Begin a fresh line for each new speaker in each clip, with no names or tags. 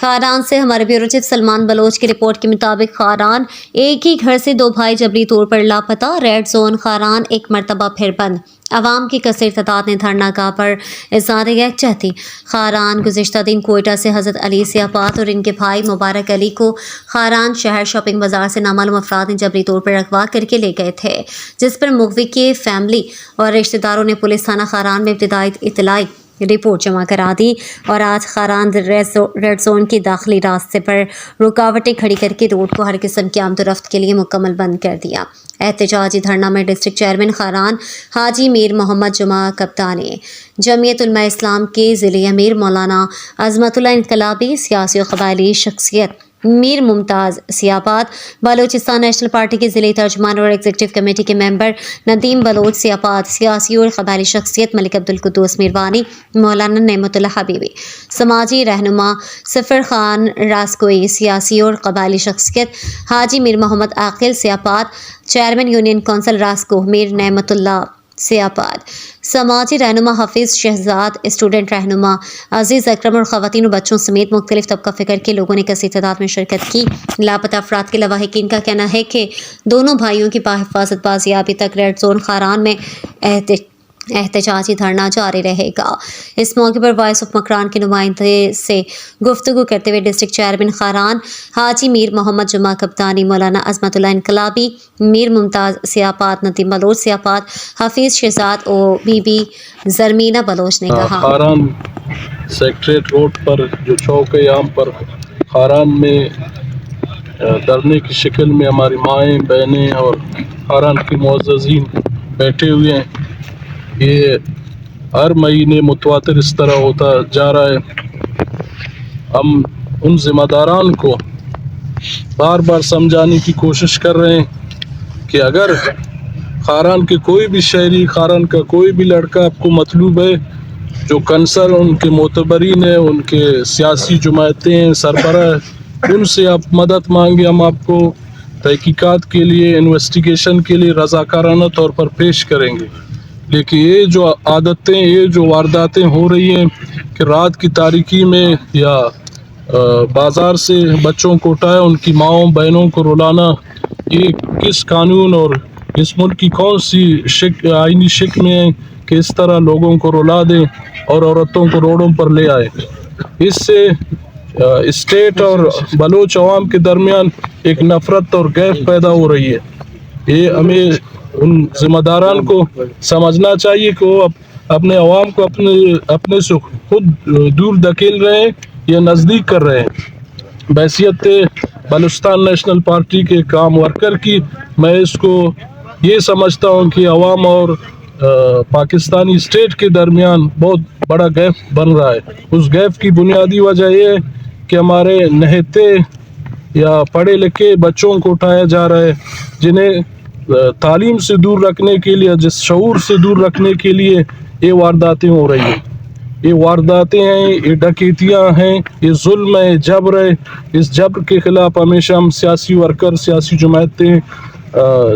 خاران سے ہمارے bureau chief Salman Baloch کی رپورٹ کے مطابق خاران ایک ہی گھر سے دو بھائی جبری طور پر لاپتہ، ریڈ زون خاران ایک مرتبہ پھر بند، عوام کی کثیر تعداد نے دھرنا گاہ پر اظہار یکجہتی۔ خاران گزشتہ دن کوئٹہ سے حضرت علی سیاپات اور ان کے بھائی مبارک علی کو خاران شہر شاپنگ بازار سے نامعلوم افراد نے جبری طور پر اغوا کر کے لے گئے تھے، جس پر مغوی کے فیملی اور رشتہ داروں نے پولیس تھانہ خاران میں ابتدائی اطلاعی رپورٹ جمع کرا دی اور آج خاران ریڈ زون کے داخلی راستے پر رکاوٹیں کھڑی کر کے روڈ کو ہر قسم کی آمد و رفت کے لیے مکمل بند کر دیا۔ احتجاجی دھرنا میں ڈسٹرکٹ چیئرمین خاران حاجی میر محمد جمعہ کپتانی، جمعیت علماء اسلام کے ضلعی امیر مولانا عظمت اللہ انقلابی، سیاسی و قبائلی شخصیت میر ممتاز سیاپات، بلوچستان نیشنل پارٹی کے ضلعی ترجمان اور ایگزیکٹو کمیٹی کے ممبر ندیم بلوچ سیاپات، سیاسی اور قبائلی شخصیت ملک عبدالقدوس میروانی، مولانا نعمت اللہ حبیبی، سماجی رہنما سفر خان راسکوئی، سیاسی اور قبائلی شخصیت حاجی میر محمد عاقل سیاپات، چیئرمین یونین کونسل راسکو میر نعمت اللہ سیاپات، سماجی رہنما حفیظ شہزاد، اسٹوڈنٹ رہنما عزیز اکرم اور خواتین و بچوں سمیت مختلف طبقہ فکر کے لوگوں نے کثیر تعداد میں شرکت کی۔ لاپتہ افراد کے لواحقین کا کہنا ہے کہ دونوں بھائیوں کی باحفاظت بازیابی تک ریڈ زون خاران میں احتجاجی دھرنا جاری رہے گا۔ اس موقع پر وائس آف مکران کے نمائندے سے گفتگو کرتے ہوئے ڈسٹرکٹ چیئرمین خاران حاجی میر محمد جمعہ کپتانی، مولانا عظمت اللہ انقلابی، میر ممتاز سیاپات، ندیم بلوچ سیاپات، حفیظ شہزاد اور بی بی زرمینہ بلوچ نے کہا
خاران سیکٹریٹ روڈ پر جو چوک ہے یہاں پر خاران میں دھرنے کی شکل میں ہماری مائیں بہنیں اور خاران کے معززین بیٹھے ہوئے ہیں۔ یہ ہر مہینے متواتر اس طرح ہوتا جا رہا ہے۔ ہم ان ذمہ داران کو بار بار سمجھانے کی کوشش کر رہے ہیں کہ اگر خاران کے کوئی بھی شہری، خاران کا کوئی بھی لڑکا آپ کو مطلوب ہے، جو کنسل ان کے معتبرین ہیں، ان کے سیاسی جماعتیں ہیں، سربراہ، ان سے آپ مدد مانگے، ہم آپ کو تحقیقات کے لیے، انویسٹیگیشن کے لیے رضاکارانہ طور پر پیش کریں گے۔ لیکن یہ جو عادتیں، یہ جو وارداتیں ہو رہی ہیں کہ رات کی تاریکی میں یا بازار سے بچوں کو اٹھایا، ان کی ماؤں بہنوں کو رلانا، یہ کس قانون اور اس ملک کی کون سی آئینی شک میں ہے کہ اس طرح لوگوں کو رلا دیں اور عورتوں کو روڈوں پر لے آئے؟ اس سے اسٹیٹ اور بلوچ عوام کے درمیان ایک نفرت اور گیپ پیدا ہو رہی ہے۔ یہ ہمیں ان ذمہ داران کو سمجھنا چاہیے کہ وہ اپنے عوام کو اپنے سے خود دور دھکیل رہے ہیں یا نزدیک کر رہے ہیں۔ بحیثیت بلوچستان نیشنل پارٹی کے کام ورکر کی میں اس کو یہ سمجھتا ہوں کہ عوام اور پاکستانی اسٹیٹ کے درمیان بہت بڑا گیپ بن رہا ہے۔ اس گیپ کی بنیادی وجہ یہ ہے کہ ہمارے نہتے یا پڑھے لکھے بچوں کو اٹھایا جا رہا ہے، جنہیں تعلیم سے دور رکھنے کے لیے، جس شعور سے دور رکھنے کے لیے یہ وارداتیں ہو رہی ہیں۔ یہ وارداتیں ہیں، یہ ڈکیتیاں ہیں، یہ ظلم ہے، جبر ہے۔ اس جبر کے خلاف ہمیشہ ہم سیاسی ورکر، سیاسی جماعتیں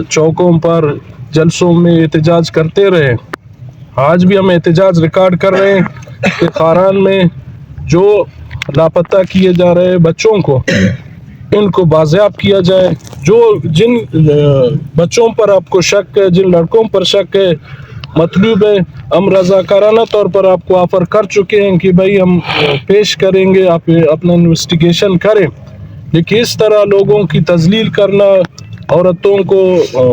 چوکوں پر، جلسوں میں احتجاج کرتے رہے۔ آج بھی ہم احتجاج ریکارڈ کر رہے ہیں کہ خاران میں جو لاپتہ کیے جا رہے بچوں کو، ان کو بازیاب کیا جائے۔ جن بچوں پر آپ کو شک ہے، جن لڑکوں پر شک ہے، مطلوب ہے، ہم رضاکارانہ طور پر آپ کو آفر کر چکے ہیں کہ بھائی ہم پیش کریں گے، آپ اپنا انویسٹیگیشن کریں۔ لیکن اس طرح لوگوں کی تذلیل کرنا، عورتوں کو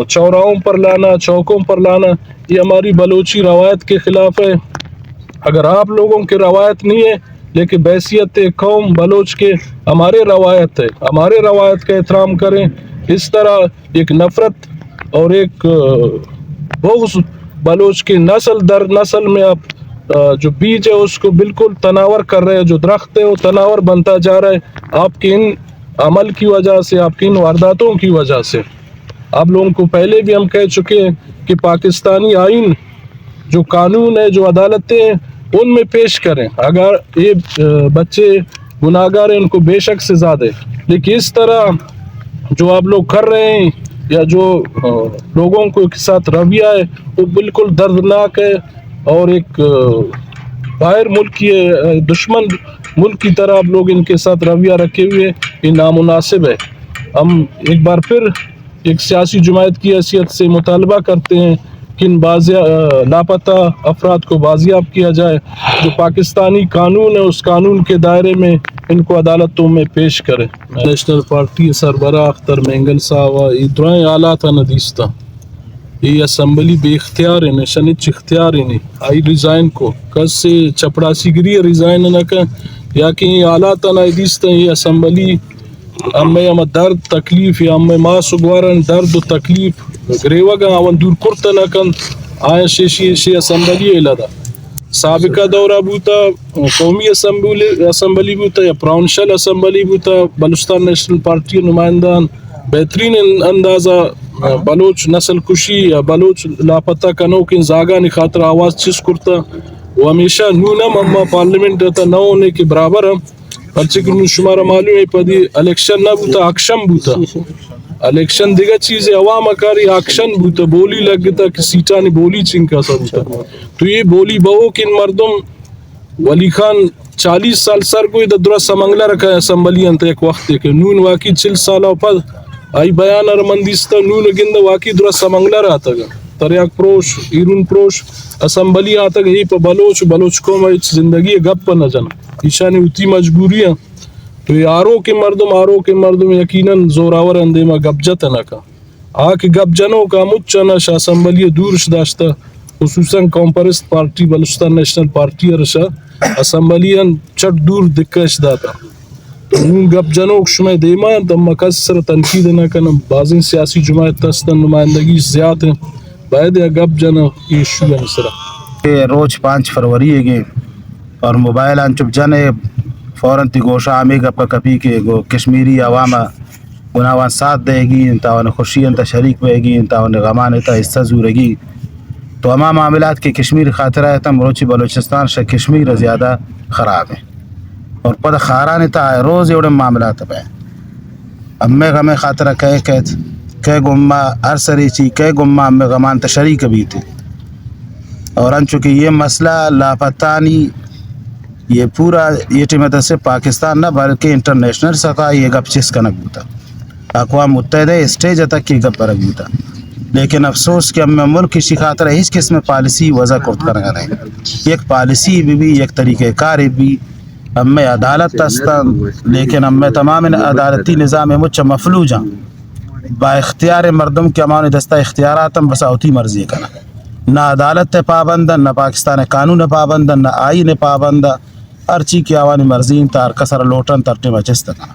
چوراہوں پر لانا، چوکوں پر لانا، یہ ہماری بلوچی روایت کے خلاف ہے۔ اگر آپ لوگوں کی روایت نہیں ہے، لیکن بحیثیت قوم بلوچ کے ہمارے روایت ہے، ہمارے روایت کا احترام کریں۔ اس طرح ایک نفرت اور ایک بغض بلوچ کے نسل در نسل میں آپ جو بیج ہے اس کو بالکل تناور کر رہے ہیں، جو درخت ہے وہ تناور بنتا جا رہا ہے آپ کے ان عمل کی وجہ سے، آپ کی ان وارداتوں کی وجہ سے۔ آپ لوگوں کو پہلے بھی ہم کہہ چکے ہیں کہ پاکستانی آئین، جو قانون ہے، جو عدالتیں ہیں، ان میں پیش کریں۔ اگر یہ بچے گناہگار ہیں، ان کو بے شک سزا دیں، لیکن اس طرح جو آپ لوگ کر رہے ہیں یا جو لوگوں کو کے ساتھ رویہ ہے وہ بالکل دردناک ہے اور ایک باہر ملک کی دشمن ملک کی طرح آپ لوگ ان کے ساتھ رویہ رکھے ہوئے، یہ نامناسب ہے. ہم ایک بار پھر ایک سیاسی جماعت کی حیثیت سے مطالبہ کرتے ہیں کہ ان لاپتہ افراد کو بازیاب کیا جائے. جو پاکستانی قانون ہے اس قانون کے دائرے میں ان کو عدالتوں میں پیش کریں. نیشنل پارٹی سربراہ اختر مینگل صاحب یہ درائیں آلات ندیستہ یہ اسمبلی بے اختیار ہے شنچ اختیار ہے آئی ریزائن کو کس سے چپڑاسی گری ریزائن نہ کر یا کہ یہ آلات ندیستہ یہ اسمبلی ہمیں ہم درد تکلیف یا ہمیں ماں سگوارن درد و تکلیف گریوا گا آون دور کرتا نہ کن آئیں شی اسمبلی لدا سابقہ دورہ بوتا قومی اسمبلی بوتا یا پراؤنشل اسمبلی بوتا بلوچستان نیشنل پارٹی نمائندان بہترین اندازہ بلوچ نسل کشی یا بلوچ لاپتہ کنو کن زاگانی خاطر آواز چس کرتا وہ ہمیشہ نونم اما پارلیمنٹ رہتا نہ ہونے کے برابر ہم پرچہ شمارا معلوم ہے پدی الیکشن نہ بوتا اکشم بوتا الیکشن دیگا چیز عوام اکاری اکشن بوتا بولی لگتا کہ سیٹانی بولی چنکا سا بوتا تو یہ بولی بہو کن مردم ولی خان 40 سال سر کوئی درہ سمنگلہ رکھا ہے اسمبلی انت ایک وقت ہے کہ نون واقعی 40 سالہ پد آئی بیان ارمندیستہ نون گند واقعی درہ سمنگلہ رہتا گا تریاک پروش ایرون پروش اسمبلی آتا گا ہی پا بلوچ قوم زندگی گپ نہ جانا ایشانی ہوتی مجبوریاں تو یہ آرو کے مردم یقیناً زوراور اندیمہ گپ جت نہ کا آکے گپ جنوں کا مچنا شاہ اسمبلی دورش داشتا خصوصاً کمپرست پارٹی بلوچستان نیشنل پارٹی ارشا اسمبلیاں چٹ دور دکش داتا نون گپ جنوک شمع دیما تم مکسر تنقید نہ کنم بعض سیاسی جماعت تستن نمائندگی زیاد ہیں باید گپ جنو ایشو انسرا
روز 5 فروری ہے اور موبائل ان چپ جنے فوراً تی گوشہ آمی گپ کا کپی کے گو کشمیری عوامہ گناوان ساتھ دے گی انتاوان خوشی انتا شریک بے گی انتاوان غمان انتا حصہ زورے گی تو اما معاملات کے کشمیر خاطرہ ہے تم روچی بلوچستان شا کشمیر زیادہ خراب ہے اور پتہ خاران تا روز ایوڑے معاملات پہ امے غمے خاطرہ کہے گمہ ارسری چی کہے گمہ امے غمان تا شریک بھی تھی اور انچوکہ یہ مسئلہ لاپتانی یہ پورا یہ ٹیمت سے پاکستان نہ بلکہ انٹرنیشنل سطح یہ گپ چس کنک بوتا اقوام متحدہ اسٹیج تک کی گپ برک بوتا لیکن افسوس کہ ہم ملک کی خاطر اس قسم پالیسی وضع کرت کرنا رہے ایک پالیسی بھی ایک طریقہ کار بھی ہم عدالت تستا لیکن ہم تمام عدالتی نظام مچ مفلوجاں با اختیار مردم کے امان دستہ اختیارات ہم بساوتی مرضی کرنا نہ عدالت پابندن نہ پاکستان قانون پابندن نہ آئین پابندہ ہر چیز کی عوانی مرضی تار کسر لوٹن ترٹے مچست کا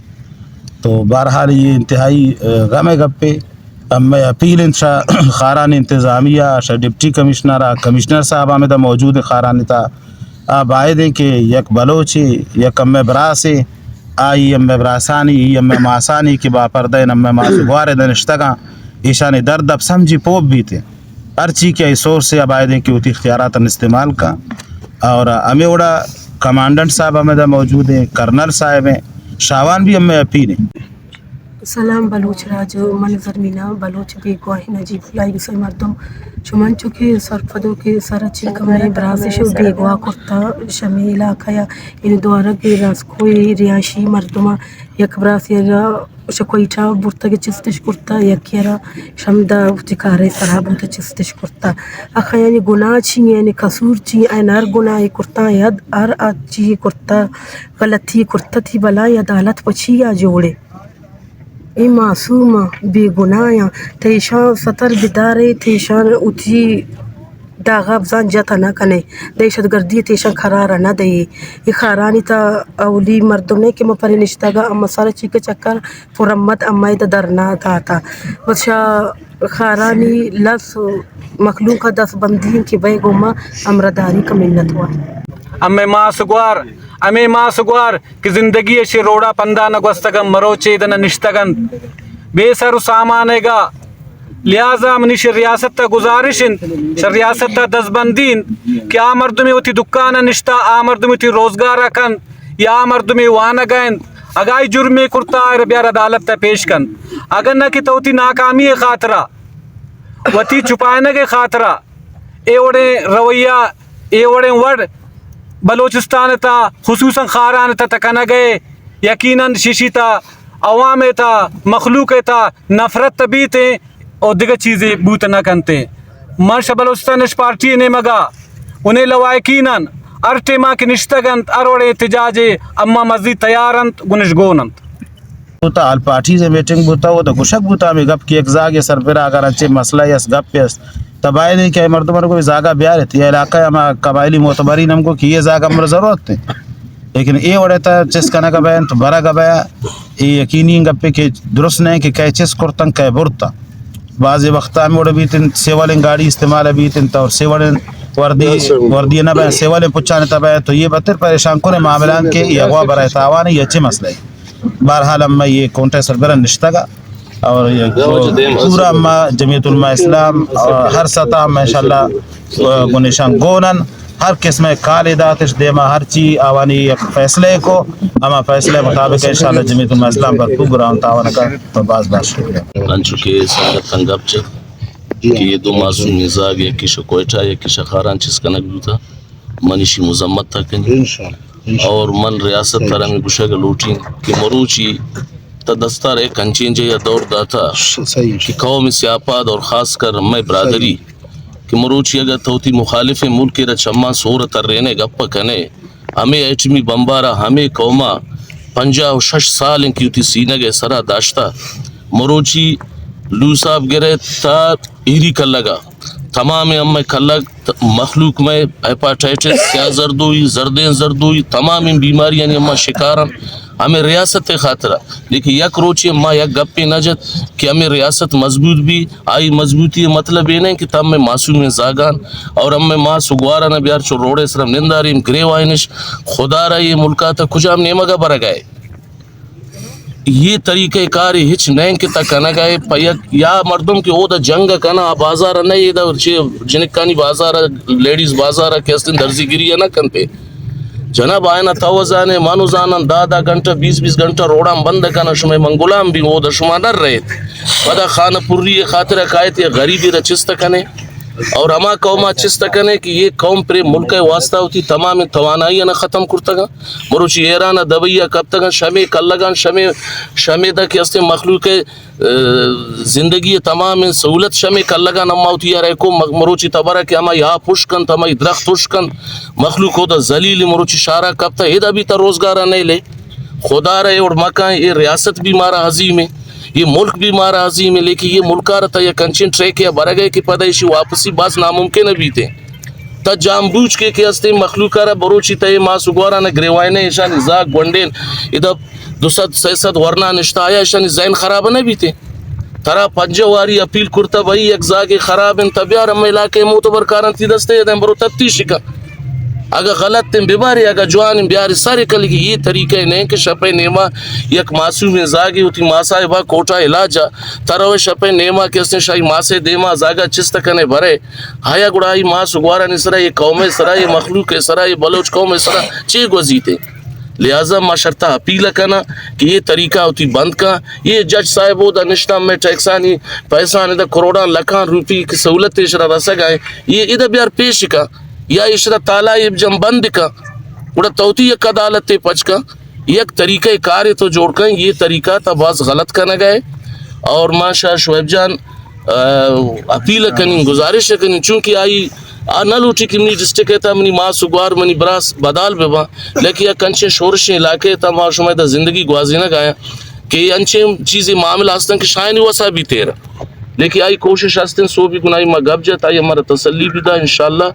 تو بہرحال یہ انتہائی غم گپے ہم اپیل انشا خاران انتظامیہ شا ڈپٹی کمشنر صاحب آمدہ موجود خاران تا آپ آئے دیں کہ یک بلوچی یک ام براسے آئی ام براسانی ای ام ماسانی کی با پردین ام ماسوار دنشتگاں ایشانی درد اب سمجھی پوپ بھی تھے ہر چیز کے سور سے اب آئے دیں کہ ہوتی اختیارات استعمال کا اور ہمیں اڑا کمانڈنٹ صاحب ہمیں موجود ہیں کرنل صاحب ہیں شاوان بھی ہمیں اپیل ہیں
سلام بلوچ راج من زرمینا بلوچ بے گواہی نجیب اللہ سے مردم چمن چکے سرفدوں کے سر اچھی کمرے برازش بے گواہ کرتا شمی علاقہ یا ان دوارا کے راس کوئی ریاشی مردمہ یک براس یا شکویٹا برتگ چستش کرتا یک یرا شمدہ اتکارے صحابوتا چستش کرتا اخا یعنی گناہ چی یعنی قصور چی این ہر گناہ کرتا ید ہر چی کرتا غلطی کرتا تھی بلا یا عدالت پچھی یا جوڑے ای معصوم بے گناہ تیشان سطر بدارے تیشان اتی داغا افزان جاتا نہ کنے دہشت گردی تیشان قرار نہ دے یہ خارانی تا اولی مردم نے کہ مپری نشتگا اما سارا چیک چکر فرمت اما دا درنا تھا بچا خارانی لس مخلوق دس بندی کی بے گما امرداری کا منت ہوا
امی ماں سگوار کہ زندگی شی روڑا پندہ نگوستگن مروچے دن نشتگن بے سر سامانے گا لہذا منیش ریاست تا گزارشن ریاست تا دزبندین کہ آ مردمی ہوتی دکانا نشتا آ مردمی ہوتی روزگارا کن یا آ مردمی وانا گئن اگائی جرمی کرتا ہے بیار عدالت تا پیش کن اگر نہ کہ توتی ناکامی خاطرہ وتی چھپائنے کے خاطرہ اے وڑے رویہ اے وڑے وڑ بلوچستان تا خصوصاً خاران تا تکنا گئے یقیناً شیشی تا عوام تا مخلوق تا نفرت تبیتے اور دیگر چیزیں بوت نہ کنتے مارشا بلوچستان پارٹی نے مگا انہیں لوائقیناً ارٹے ماں کی نشتگنت اروڑے احتجاج اما مزید تیارنت گنش گوننت
بوتا آل پارٹی سے میٹنگ بوتا ہو تو گشک بوتا میں گپ کی ایک زاگے سرپرا اگر اچھے مسئلہ یس گپ پیس تباہی نہیں کہ مردموں کو بھی زاگہ بیار ہے یہ علاقہ ہما قبائلی معتبرین ہم کو کہ یہ زاگہ ہمارا ضرورت ہے لیکن یہ وڑے تا چس کنا کا بیان تو برا کا بیان یہ یقینی گپ پہ کہ درست نہیں کہ کئی چس کرتن کئی برتا بعض وقتا میں وڑے بیتن سیوالیں گاڑی استعمال بیتن تا اور سیوالیں وردی نہ بیان سیوالیں پچھانے تا بیان تو یہ بہتر پریشان کرنے معاملان کے یہ اغوا برای تاوان ہے یہ اچھے مسئلہ ہے بہرحال ہم یہ کونٹے سربران نشتہ گا اور پورا اما جمعیت علماء اسلام ہر سطح میں انشاءاللہ گنشان گونن ہر قسم کال داتش دیما ہر چی آوانی ایک فیصلے کو اما فیصلے مطابق انشاءاللہ جمعیت علماء اسلام پر خوب گرام تاوان کا تو باز شکریہ
بن چکے سنگت تنگب چک کہ یہ دو معصوم نزاگ ایک کی شکویٹا ایک کی شخاران چیز کنک بھی تھا منیشی مذمت تھا کنی اور من ریاست ترہ میں گشگ لوٹین کہ مروچی تا دستار ایک کنچین جے یا دور داتا کہ قوم سیاپاد اور خاص کر میں برادری کہ مروچی اگر توتی مخالف ملک را چما صورت رہنے گپ کنے ہمیں ایٹمی بمبارا ہمیں قوما 56 سال ان کی تی سینگ سرا داشتا مروچی لو صاحب گرے تا ایری کلگا تمام ام کلگ مخلوق میں ہیپاٹائٹس کیا زردوئی زردیں زردوئی تمام بیماریاں اما شکارن ہمیں ریاست خاطرہ لیکن یک روچی اما یک گپی نجت کہ ہمیں ریاست مضبوط بھی آئی مضبوطی مطلب یہ نہیں کہ تم میں معصوم زاگان اور ہم میں ماں سگوارا نہ بیار چو روڑے سرم ننداریم گریو آئینش خدا را یہ ملکا تا کجام نیمگا برا گئے یہ طریقہ کار ہچ نہیں کہ تا کنا گئے پیک یا مردم کے او دا جنگ کنا بازار نہیں یہ دا جنکانی بازار لیڈیز بازار کیستن درزی گری نہ کنتے جناب آئینا توزانے مانو زانن دادا گھنٹہ 20 گھنٹہ روڑام بند کنا شمیں منگولام بھی وہ دا شما نر رہے پدا خانہ پوری خاطر قائد یہ غریبی دا چست کنے اور ہما قوما چست کنے کہ یہ قوم پر ملک واسطہ ہوتی تمام توانائی نہ ختم کرتا گا مروچی ایران دبیا کب تک شمی کلگان شمی دا کہ مخلوق زندگی تمام سہولت شمی کلگان اما ہوتی ہے کو مروچی تبرہ کہ ہما یہاں پشکن ہما درخت پشکن مخلوق ہوتا ذلیل مروچی شارہ کب تک یہ بھی تا روزگارہ نہیں لے خدا رہے اور مکان یہ ریاست بھی مارا عظیم ہے یہ ملک بھی مارا عظیم ہے لیکن یہ ملکہ رہتا یہ کنچن ٹریک یا برا گئے کہ پیدائشی واپسی باز ناممکن بھی تھے تا جام بوجھ کے کہ ہستے مخلوقہ رہا بروچی تا یہ ماں سگوارا نا گریوائنے ایشانی زاگ گونڈین ادھا 200 ورنہ نشتا آیا ایشانی زین خراب نہیں بھی تھے ترا پنجواری اپیل کرتا بھائی ایک زاگ خراب ان تبیار ہم علاقے موتبر کارن تی دستے دیں برو تفتیشی کا اگر غلط تم بیماری اگر جوان بیاری سارے کل کی یہ طریقہ نہیں کہ شپے نیما یک معصوم زاگی ہوتی ماسائے با کوٹا علاجا تروے شپے نیما کہ اس نے شاہی ماسے دیما زاگا چست کنے بھرے ہایا گڑائی ماں سگوارا نسرا یہ قوم سرا یہ مخلوق سرا یہ بلوچ قوم سرا چے گزیتے لہذا ما شرطہ اپیل کنا کہ یہ طریقہ ہوتی بند کا یہ جج صاحب ہو دا نشتہ میں ٹیکسانی پیسانی دا کروڑان لکھان روپی کی سہولت اشرا رسا گئے یہ ادھا بیار پیش کا یا اشرا تالا جم بند کا اڑا توتی یک عدالت پچ کا یک طریقہ کار تو جوڑ کر یہ طریقہ تا باز غلط کا نہ گئے اور ماشاء شعیب جان اپیل کنی گزارش کنی چونکہ آئی نہ لوٹی کمنی ڈسٹرکٹ ہے تا منی ماں سگوار منی براس بدال بے با لیکن یا کنچے شورشیں علاقے تا ماں شمائے دا زندگی گوازی نہ گایا کہ انچے چیزیں معاملہ آستن کہ شاید وسا بھی تیرا لیکن آئی کوشش آستن سو بھی گناہی ما گب جاتا آئی ہمارا تسلی بھی دا انشاءاللہ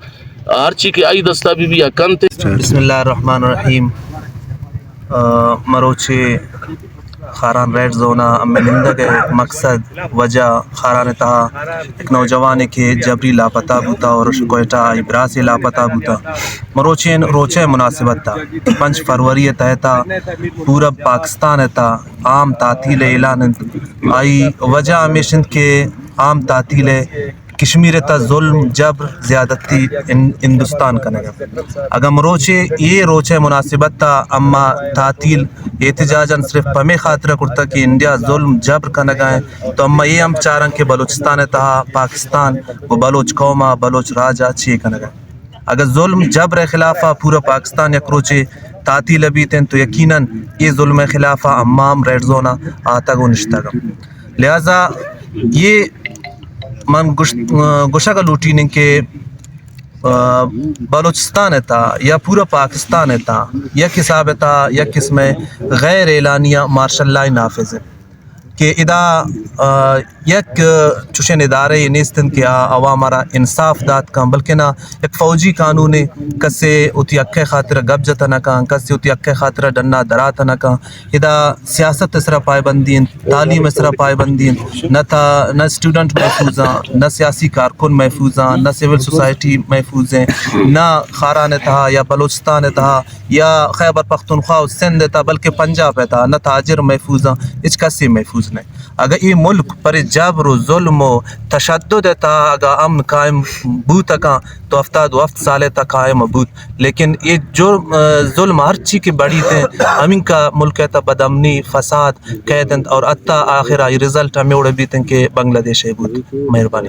ہر چی کی آئی دستا بھی اکن تھے
بسم اللہ الرحمن الرحیم مروچے خاران ریڈ زونہ امی نندگ مقصد وجہ خاران تہا ایک نوجوان کے جبری لاپتہ بوتا اور کوئٹہ ابرا سے لاپتہ بوتا مروچین روچے مناسبت تھا 5 فروری تہتا پورب پاکستان تھا عام تعطیل اعلان آئی وجہ ہمیشن کے عام تعطیل کشمیر تا ظلم جبر زیادتی ہندوستان کا نگا اگر مروچے یہ روچے مناسبت تا اما تعطیل احتجاجاً صرف پمی خاطرہ کرتا کہ انڈیا ظلم جبر کا نگا ہے تو اما یہ ہم چارن کہ بلوچستان تہا پاکستان و بلوچ قوما بلوچ راجہ چیئے کا نگا اگر ظلم جبر خلاف پورا پاکستان یک روچے تعطیل بیتیں تو یقیناً یہ ظلم خلاف امام ریڈ زونہ آتا گو نشتا گا. لہٰذا یہ من گوشہ کا لوٹین کہ بلوچستان تا یا پورا پاکستان تا یک حساب تا یک قسم غیر اعلانیہ مارشل لاء نافذ ہے کہ ادا یک چوشن ادارے نیستن کہ عوامارا انصاف داد کان بلکہ نہ ایک فوجی قانون کسے اتی اکھے خاطر گب جتا نہ کان کسے اتی اکھے خاطر ڈنا دراتا نہ کان ادا سیاست اسرا پائبندین تعلیم اسرا پائبندین نہ اسٹوڈنٹ محفوظ ہیں نہ سیاسی کارکن محفوظ ہیں نہ سول سوسائٹی محفوظ ہیں نہ خاران تہا یا بلوچستان تہا یا خیبر پختونخوا و سندھ تھا بلکہ پنجاب تھا نہ تاجر محفوظ ہیں اچ کسی محفوظ نہیں. اگر یہ ملک پر جبر و ظلم و تشدد تا اگر امن قائم بوت کا تو 70 سال تک قائم بوت، لیکن یہ جو ظلم ہر چیز کی بڑی تھے امین کا ملک تا بدامنی فساد قید اور اتا آخر رزلٹ ہمیں اڑے بھی تھے کہ بنگلہ دیش ہے بوت. مہربانی.